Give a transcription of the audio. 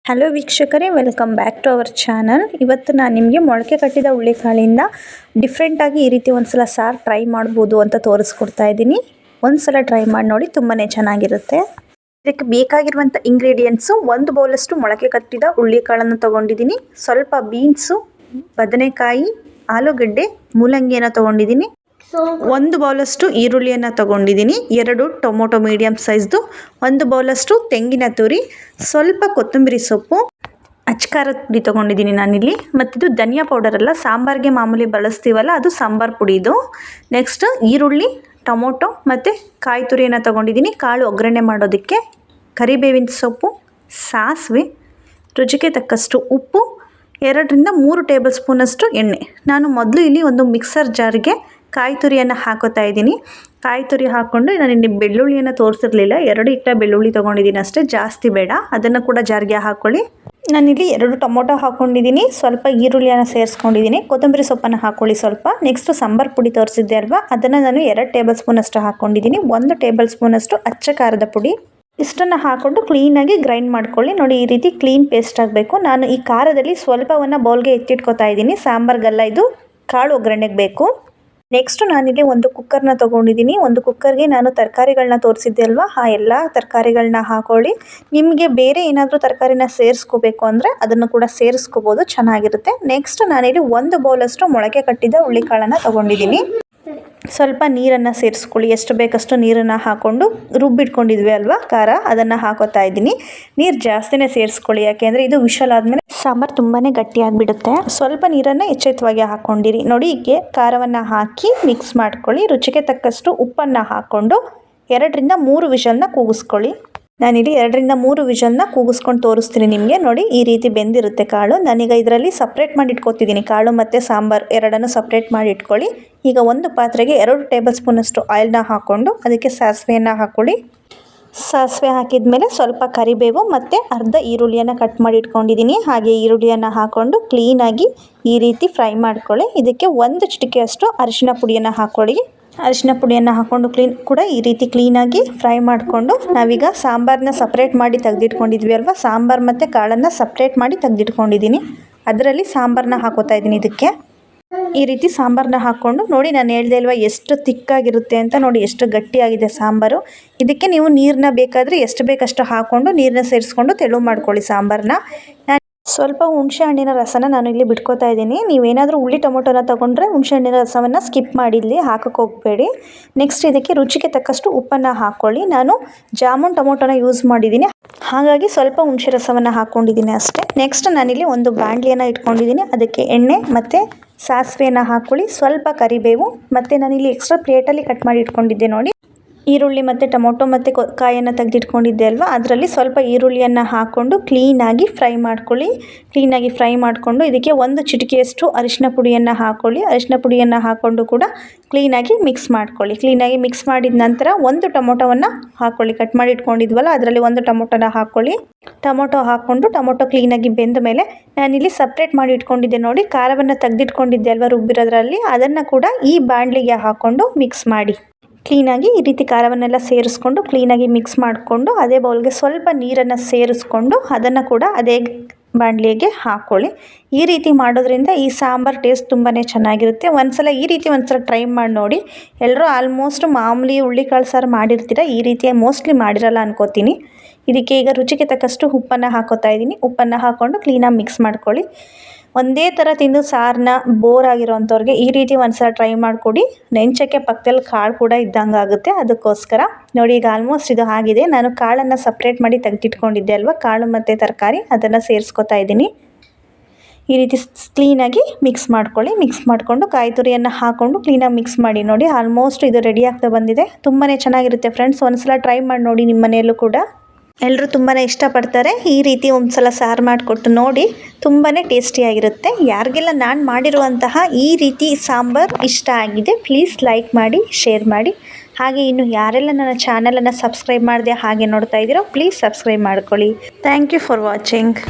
Hello ವೀಕ್ಷಕರೇ, welcome back to our channel. ಇವತ್ತು ನಾನು ನಿಮಗೆ ಮೊಳಕೆ ಕಟ್ಟಿದ ಹುಳ್ಳಿಕಾಳಿಂದ ಡಿಫ್ರೆಂಟಾಗಿ ಈ ರೀತಿ ಒಂದು ಸಲ ಸಾರು ಟ್ರೈ ಮಾಡ್ಬೋದು ಅಂತ ತೋರಿಸ್ಕೊಡ್ತಾ ಇದ್ದೀನಿ. ಒಂದು ಸಲ ಟ್ರೈ ಮಾಡಿ ನೋಡಿ, ತುಂಬಾ ಚೆನ್ನಾಗಿರುತ್ತೆ. ಇದಕ್ಕೆ ಬೇಕಾಗಿರುವಂಥ ಇಂಗ್ರೀಡಿಯೆಂಟ್ಸು: 1 ಬೌಲಷ್ಟು ಮೊಳಕೆ ಕಟ್ಟಿದ ಹುಳ್ಳಿಕಾಳನ್ನು ತೊಗೊಂಡಿದ್ದೀನಿ, ಸ್ವಲ್ಪ ಬೀನ್ಸು, ಬದನೆಕಾಯಿ, ಆಲೂಗಡ್ಡೆ, ಮೂಲಂಗಿಯನ್ನು ತೊಗೊಂಡಿದ್ದೀನಿ, 1 ಬೌಲಷ್ಟು ಈರುಳ್ಳಿಯನ್ನು ತೊಗೊಂಡಿದ್ದೀನಿ, 2 ಟೊಮೊಟೊ ಮೀಡಿಯಮ್ ಸೈಜ್ದು, 1 ಬೌಲಷ್ಟು ತೆಂಗಿನ ತುರಿ, ಸ್ವಲ್ಪ ಕೊತ್ತಂಬರಿ ಸೊಪ್ಪು, ಅಚ್ಕಾರದ ಪುಡಿ ತೊಗೊಂಡಿದ್ದೀನಿ ನಾನಿಲ್ಲಿ. ಮತ್ತಿದು ಧನಿಯಾ ಪೌಡರ್ ಅಲ್ಲ, ಸಾಂಬಾರಿಗೆ ಮಾಮೂಲಿ ಬಳಸ್ತೀವಲ್ಲ ಅದು ಸಾಂಬಾರು ಪುಡಿ ಇದು. ನೆಕ್ಸ್ಟ್ ಈರುಳ್ಳಿ, ಟೊಮೊಟೊ ಮತ್ತು ಕಾಯಿ ತುರಿಯನ್ನು ತೊಗೊಂಡಿದ್ದೀನಿ, ಕಾಳು ಒಗ್ಗರಣೆ ಮಾಡೋದಕ್ಕೆ, ಕರಿಬೇವಿನ ಸೊಪ್ಪು, ಸಾಸಿವೆ, ರುಚಿಗೆ ತಕ್ಕಷ್ಟು ಉಪ್ಪು, 2 ರಿಂದ 3 ಟೇಬಲ್ ಸ್ಪೂನಷ್ಟು ಎಣ್ಣೆ. ನಾನು ಮೊದಲು ಇಲ್ಲಿ ಒಂದು ಮಿಕ್ಸರ್ ಜಾರ್ಗೆ ಕಾಯಿ ತುರಿಯನ್ನು ಹಾಕೋತಾ ಇದ್ದೀನಿ. ಕಾಯಿ ತುರಿ ಹಾಕ್ಕೊಂಡು ನಾನು ಇಲ್ಲಿ ಬೆಳ್ಳುಳ್ಳಿಯನ್ನು ತೋರಿಸಿರಲಿಲ್ಲ, 2 ಇಟ್ಟ ಬೆಳ್ಳುಳ್ಳಿ ತೊಗೊಂಡಿದ್ದೀನಿ ಅಷ್ಟೇ, ಜಾಸ್ತಿ ಬೇಡ. ಅದನ್ನು ಕೂಡ ಜಾರ್ಗೆ ಹಾಕ್ಕೊಳ್ಳಿ. ನಾನಿಲ್ಲಿ 2 ಟೊಮೊಟೊ ಹಾಕ್ಕೊಂಡಿದ್ದೀನಿ, ಸ್ವಲ್ಪ ಈರುಳ್ಳಿಯನ್ನು ಸೇರಿಸ್ಕೊಂಡಿದ್ದೀನಿ, ಕೊತ್ತಂಬರಿ ಸೊಪ್ಪನ್ನು ಹಾಕ್ಕೊಳ್ಳಿ ಸ್ವಲ್ಪ. ನೆಕ್ಸ್ಟು ಸಾಂಬಾರು ಪುಡಿ ತೋರಿಸಿದ್ದೆ ಅಲ್ವಾ, ಅದನ್ನು ನಾನು 2 ಟೇಬಲ್ ಸ್ಪೂನಷ್ಟು ಹಾಕ್ಕೊಂಡಿದ್ದೀನಿ, 1 ಟೇಬಲ್ ಸ್ಪೂನಷ್ಟು ಅಚ್ಚ ಖಾರದ ಪುಡಿ. ಇಷ್ಟನ್ನು ಹಾಕ್ಕೊಂಡು ಕ್ಲೀನಾಗಿ ಗ್ರೈಂಡ್ ಮಾಡ್ಕೊಳ್ಳಿ. ನೋಡಿ, ಈ ರೀತಿ ಕ್ಲೀನ್ ಪೇಸ್ಟ್ ಆಗಬೇಕು. ನಾನು ಈ ಖಾರದಲ್ಲಿ ಸ್ವಲ್ಪವನ್ನು ಬೌಲ್ಗೆ ಎತ್ತಿಟ್ಕೊತಾ ಇದ್ದೀನಿ, ಸಾಂಬಾರ್ಗೆಲ್ಲ ಇದು ಕಾಳು ಒಗ್ಗರಣೆಗೆ ಬೇಕು. ನೆಕ್ಸ್ಟು ನಾನಿಲ್ಲಿ ಒಂದು ಕುಕ್ಕರ್ನ ತೊಗೊಂಡಿದ್ದೀನಿ. ಒಂದು ಕುಕ್ಕರ್ಗೆ ನಾನು ತರಕಾರಿಗಳನ್ನ ತೋರಿಸಿದ್ದೆ ಅಲ್ವಾ, ಆ ಎಲ್ಲ ತರಕಾರಿಗಳನ್ನ ಹಾಕೊಳ್ಳಿ. ನಿಮಗೆ ಬೇರೆ ಏನಾದರೂ ತರಕಾರಿನ ಸೇರಿಸ್ಕೋಬೇಕು ಅಂದರೆ ಅದನ್ನು ಕೂಡ ಸೇರಿಸ್ಕೋಬೋದು, ಚೆನ್ನಾಗಿರುತ್ತೆ. ನೆಕ್ಸ್ಟ್ ನಾನಿಲ್ಲಿ 1 ಬೌಲಷ್ಟು ಮೊಳಕೆ ಕಟ್ಟಿದ ಹುಳ್ಳಿಕಾಳನ್ನು ತೊಗೊಂಡಿದ್ದೀನಿ. ಸ್ವಲ್ಪ ನೀರನ್ನು ಸೇರಿಸ್ಕೊಳ್ಳಿ, ಎಷ್ಟು ಬೇಕಷ್ಟು ನೀರನ್ನು ಹಾಕ್ಕೊಂಡು ರುಬ್ಬಿಟ್ಕೊಂಡಿದ್ವಿ ಅಲ್ವಾ ಖಾರ, ಅದನ್ನು ಹಾಕೋತಾ ಇದ್ದೀನಿ. ನೀರು ಜಾಸ್ತಿನೇ ಸೇರಿಸ್ಕೊಳ್ಳಿ, ಯಾಕೆಂದರೆ ಇದು ವಿಷಲ್ ಆದಮೇಲೆ ಸಾಂಬಾರು ತುಂಬಾ ಗಟ್ಟಿಯಾಗಿಬಿಡುತ್ತೆ. ಸ್ವಲ್ಪ ನೀರನ್ನು ಎಚ್ಚೆತ್ತವಾಗಿ ಹಾಕ್ಕೊಂಡಿರಿ. ನೋಡಿ, ಹೀಗೆ ಖಾರವನ್ನು ಹಾಕಿ ಮಿಕ್ಸ್ ಮಾಡ್ಕೊಳ್ಳಿ. ರುಚಿಗೆ ತಕ್ಕಷ್ಟು ಉಪ್ಪನ್ನು ಹಾಕ್ಕೊಂಡು 2 ರಿಂದ 3 ವಿಷಲ್ನ ಕೂಗಿಸ್ಕೊಳ್ಳಿ. ನಾನಿಲ್ಲಿ 2 ರಿಂದ 3 ವಿಷಲ್ನ ಕೂಗಿಸ್ಕೊಂಡು ತೋರಿಸ್ತೀನಿ ನಿಮಗೆ. ನೋಡಿ, ಈ ರೀತಿ ಬೆಂದಿರುತ್ತೆ ಕಾಳು. ನಾನೀಗ ಇದರಲ್ಲಿ ಸಪ್ರೇಟ್ ಮಾಡಿ ಇಟ್ಕೊತಿದ್ದೀನಿ, ಕಾಳು ಮತ್ತು ಸಾಂಬಾರು ಎರಡನ್ನು ಸಪ್ರೇಟ್ ಮಾಡಿ ಇಟ್ಕೊಳ್ಳಿ. ಈಗ ಒಂದು ಪಾತ್ರೆಗೆ 2 ಟೇಬಲ್ ಸ್ಪೂನಷ್ಟು ಆಯಿಲ್ನ ಹಾಕ್ಕೊಂಡು ಅದಕ್ಕೆ ಸಾಸಿವೆಯನ್ನು ಹಾಕ್ಕೊಳ್ಳಿ. ಸಾಸಿವೆ ಹಾಕಿದ ಮೇಲೆ ಸ್ವಲ್ಪ ಕರಿಬೇವು ಮತ್ತು ಅರ್ಧ ಈರುಳ್ಳಿಯನ್ನು ಕಟ್ ಮಾಡಿ ಇಟ್ಕೊಂಡಿದ್ದೀನಿ. ಹಾಗೆ ಈರುಳ್ಳಿಯನ್ನು ಹಾಕ್ಕೊಂಡು ಕ್ಲೀನಾಗಿ ಈ ರೀತಿ ಫ್ರೈ ಮಾಡ್ಕೊಳ್ಳಿ. ಇದಕ್ಕೆ 1 ಚಿಟಿಕೆಯಷ್ಟು ಅರಿಶಿನ ಪುಡಿಯನ್ನು ಹಾಕ್ಕೊಳ್ಳಿ. ಅರಿಶಿನ ಪುಡಿಯನ್ನು ಹಾಕ್ಕೊಂಡು ಈ ರೀತಿ ಕ್ಲೀನಾಗಿ ಫ್ರೈ ಮಾಡಿಕೊಂಡು ನಾವೀಗ ಸಾಂಬಾರನ್ನ ಸಪ್ರೇಟ್ ಮಾಡಿ ತೆಗೆದಿಟ್ಕೊಂಡಿದ್ವಿ ಅಲ್ವಾ, ಸಾಂಬಾರು ಮತ್ತು ಕಾಳನ್ನು ಸಪ್ರೇಟ್ ಮಾಡಿ ತೆಗೆದಿಟ್ಕೊಂಡಿದ್ದೀನಿ. ಅದರಲ್ಲಿ ಸಾಂಬಾರನ್ನ ಹಾಕೋತಾ ಇದ್ದೀನಿ. ಇದಕ್ಕೆ ಈ ರೀತಿ ಸಾಂಬಾರನ್ನ ಹಾಕ್ಕೊಂಡು ನೋಡಿ, ನಾನು ಹೇಳ್ದೆ ಅಲ್ವಾ ಎಷ್ಟು ತಿಕ್ಕಾಗಿರುತ್ತೆ ಅಂತ. ನೋಡಿ ಎಷ್ಟು ಗಟ್ಟಿಯಾಗಿದೆ ಸಾಂಬಾರು. ಇದಕ್ಕೆ ನೀವು ನೀರನ್ನ ಬೇಕಾದರೆ ಎಷ್ಟು ಬೇಕಷ್ಟು ಹಾಕ್ಕೊಂಡು ನೀರನ್ನ ಸೇರಿಸ್ಕೊಂಡು ತೆಳು ಮಾಡ್ಕೊಳ್ಳಿ ಸಾಂಬಾರನ್ನ. ಸ್ವಲ್ಪ ಹುಣಸೆ ಹಣ್ಣಿನ ರಸನ ನಾನು ಇಲ್ಲಿ ಬಿಟ್ಕೋತಾ ಇದ್ದೀನಿ. ನೀವೇನಾದರೂ ಹುಳಿ ಟೊಮೊಟೊನ ತೊಗೊಂಡ್ರೆ ಹುಣಸೆ ಹಣ್ಣಿನ ರಸವನ್ನು ಸ್ಕಿಪ್ ಮಾಡಿ ಇಲ್ಲಿ ಹಾಕಕ್ಕೆ ಹೋಗಬೇಡಿ. ನೆಕ್ಸ್ಟ್ ಇದಕ್ಕೆ ರುಚಿಗೆ ತಕ್ಕಷ್ಟು ಉಪ್ಪನ್ನು ಹಾಕ್ಕೊಳ್ಳಿ. ನಾನು ಜಾಮೂನ್ ಟೊಮೊಟೊನ ಯೂಸ್ ಮಾಡಿದ್ದೀನಿ, ಹಾಗಾಗಿ ಸ್ವಲ್ಪ ಹುಣಸೆ ರಸವನ್ನು ಹಾಕ್ಕೊಂಡಿದ್ದೀನಿ ಅಷ್ಟೇ. ನೆಕ್ಸ್ಟ್ ನಾನಿಲ್ಲಿ ಒಂದು ಬಾಣಲಿಯನ್ನು ಇಟ್ಕೊಂಡಿದ್ದೀನಿ, ಅದಕ್ಕೆ ಎಣ್ಣೆ ಮತ್ತು ಸಾಸಿವೆಯನ್ನು ಹಾಕ್ಕೊಳ್ಳಿ, ಸ್ವಲ್ಪ ಕರಿಬೇವು ಮತ್ತು ನಾನಿಲ್ಲಿ ಎಕ್ಸ್ಟ್ರಾ ಪ್ಲೇಟಲ್ಲಿ ಕಟ್ ಮಾಡಿ ಇಟ್ಕೊಂಡಿದ್ದೆ ನೋಡಿ, ಈರುಳ್ಳಿ ಮತ್ತು ಟೊಮೊಟೊ ಮತ್ತು ಕಾಯನ್ನು ತೆಗೆದಿಟ್ಕೊಂಡಿದ್ದೆ ಅಲ್ವಾ, ಅದರಲ್ಲಿ ಸ್ವಲ್ಪ ಈರುಳ್ಳಿಯನ್ನು ಹಾಕ್ಕೊಂಡು ಕ್ಲೀನಾಗಿ ಫ್ರೈ ಮಾಡ್ಕೊಳ್ಳಿ. ಕ್ಲೀನಾಗಿ ಫ್ರೈ ಮಾಡಿಕೊಂಡು ಇದಕ್ಕೆ 1 ಚಿಟಿಕೆಯಷ್ಟು ಅರಿಶಿನ ಪುಡಿಯನ್ನು ಹಾಕ್ಕೊಳ್ಳಿ. ಅರಿಶಿನ ಪುಡಿಯನ್ನು ಹಾಕ್ಕೊಂಡು ಕೂಡ ಕ್ಲೀನಾಗಿ ಮಿಕ್ಸ್ ಮಾಡ್ಕೊಳ್ಳಿ. ಕ್ಲೀನಾಗಿ ಮಿಕ್ಸ್ ಮಾಡಿದ ನಂತರ 1 ಟೊಮೊಟೊವನ್ನು ಹಾಕ್ಕೊಳ್ಳಿ, ಕಟ್ ಮಾಡಿ ಇಟ್ಕೊಂಡಿದ್ವಲ್ಲ ಅದರಲ್ಲಿ 1 ಟೊಮೊಟೊನ ಹಾಕ್ಕೊಳ್ಳಿ. ಟೊಮೊಟೊ ಹಾಕ್ಕೊಂಡು ಟೊಮೊಟೊ ಕ್ಲೀನಾಗಿ ಬೆಂದ ಮೇಲೆ ನಾನಿಲ್ಲಿ ಸಪ್ರೇಟ್ ಮಾಡಿ ಇಟ್ಕೊಂಡಿದ್ದೆ ನೋಡಿ, ಖಾರವನ್ನು ತೆಗೆದಿಟ್ಕೊಂಡಿದ್ದೆ ಅಲ್ವಾ ರುಬ್ಬಿರೋದ್ರಲ್ಲಿ, ಅದನ್ನು ಕೂಡ ಈ ಬಾಣಲಿಗೆ ಹಾಕ್ಕೊಂಡು ಮಿಕ್ಸ್ ಮಾಡಿ. ಕ್ಲೀನಾಗಿ ಈ ರೀತಿ ಖಾರವನ್ನೆಲ್ಲ ಸೇರಿಸ್ಕೊಂಡು ಕ್ಲೀನಾಗಿ ಮಿಕ್ಸ್ ಮಾಡಿಕೊಂಡು ಅದೇ ಬೌಲ್ಗೆ ಸ್ವಲ್ಪ ನೀರನ್ನು ಸೇರಿಸ್ಕೊಂಡು ಅದನ್ನು ಕೂಡ ಅದೇ ಬಾಣಲಿಗೆ ಹಾಕ್ಕೊಳ್ಳಿ. ಈ ರೀತಿ ಮಾಡೋದ್ರಿಂದ ಈ ಸಾಂಬಾರು ಟೇಸ್ಟ್ ತುಂಬಾ ಚೆನ್ನಾಗಿರುತ್ತೆ. ಈ ರೀತಿ ಒಂದ್ಸಲ ಟ್ರೈ ಮಾಡಿ ನೋಡಿ. ಎಲ್ಲರೂ ಆಲ್ಮೋಸ್ಟ್ ಮಾಮೂಲಿ ಹುಳ್ಳಿಕಾಳು ಸಾರು ಮಾಡಿರ್ತೀರ, ಈ ರೀತಿ ಮೋಸ್ಟ್ಲಿ ಮಾಡಿರಲ್ಲ ಅನ್ಕೋತೀನಿ. ಇದಕ್ಕೆ ಈಗ ರುಚಿಗೆ ತಕ್ಕಷ್ಟು ಉಪ್ಪನ್ನು ಹಾಕೋತಾ ಇದ್ದೀನಿ. ಉಪ್ಪನ್ನು ಹಾಕ್ಕೊಂಡು ಕ್ಲೀನಾಗಿ ಮಿಕ್ಸ್ ಮಾಡ್ಕೊಳ್ಳಿ. ಒಂದೇ ಥರ ತಿಂದು ಸಾರನ್ನ ಬೋರ್ ಆಗಿರೋವಂಥವ್ರಿಗೆ ಈ ರೀತಿ ಒಂದ್ಸಲ ಟ್ರೈ ಮಾಡಿಕೊಡಿ. ನೆಂಚಕ್ಕೆ ಪಕ್ಕದಲ್ಲಿ ಕಾಳು ಕೂಡ ಇದ್ದಂಗೆ ಆಗುತ್ತೆ, ಅದಕ್ಕೋಸ್ಕರ. ನೋಡಿ, ಈಗ ಆಲ್ಮೋಸ್ಟ್ ಇದು ಆಗಿದೆ. ನಾನು ಕಾಳನ್ನು ಸಪ್ರೇಟ್ ಮಾಡಿ ತೆಗೆದಿಟ್ಕೊಂಡಿದ್ದೆ ಅಲ್ವಾ, ಕಾಳು ಮತ್ತು ತರಕಾರಿ ಅದನ್ನು ಸೇರಿಸ್ಕೊತಾ ಇದ್ದೀನಿ. ಈ ರೀತಿ ಕ್ಲೀನಾಗಿ ಮಿಕ್ಸ್ ಮಾಡ್ಕೊಳ್ಳಿ. ಮಿಕ್ಸ್ ಮಾಡಿಕೊಂಡು ಕಾಯಿ ತುರಿಯನ್ನು ಹಾಕ್ಕೊಂಡು ಕ್ಲೀನಾಗಿ ಮಿಕ್ಸ್ ಮಾಡಿ. ನೋಡಿ, ಆಲ್ಮೋಸ್ಟ್ ಇದು ರೆಡಿ ಆಗ್ತಾ ಬಂದಿದೆ. ತುಂಬಾ ಚೆನ್ನಾಗಿರುತ್ತೆ ಫ್ರೆಂಡ್ಸ್, ಒಂದ್ಸಲ ಟ್ರೈ ಮಾಡಿ ನೋಡಿ. ನಿಮ್ಮ ಮನೆಯಲ್ಲೂ ಕೂಡ ಎಲ್ಲರೂ ತುಂಬಾ ಇಷ್ಟಪಡ್ತಾರೆ. ಈ ರೀತಿ ಒಂದ್ಸಲ ಸಾರು ಮಾಡಿಕೊಟ್ಟು ನೋಡಿ, ತುಂಬಾ ಟೇಸ್ಟಿಯಾಗಿರುತ್ತೆ. ಯಾರಿಗೆಲ್ಲ ನಾನು ಮಾಡಿರುವಂತಹ ಈ ರೀತಿ ಸಾಂಬಾರು ಇಷ್ಟ ಆಗಿದೆ, ಪ್ಲೀಸ್ ಲೈಕ್ ಮಾಡಿ, ಶೇರ್ ಮಾಡಿ. ಹಾಗೆ ಇನ್ನು ಯಾರೆಲ್ಲ ನನ್ನ ಚಾನಲನ್ನು ಸಬ್ಸ್ಕ್ರೈಬ್ ಮಾಡಿದೆ ಹಾಗೆ ನೋಡ್ತಾ ಇದ್ದೀರೋ ಪ್ಲೀಸ್ ಸಬ್ಸ್ಕ್ರೈಬ್ ಮಾಡ್ಕೊಳ್ಳಿ. Thank you for watching.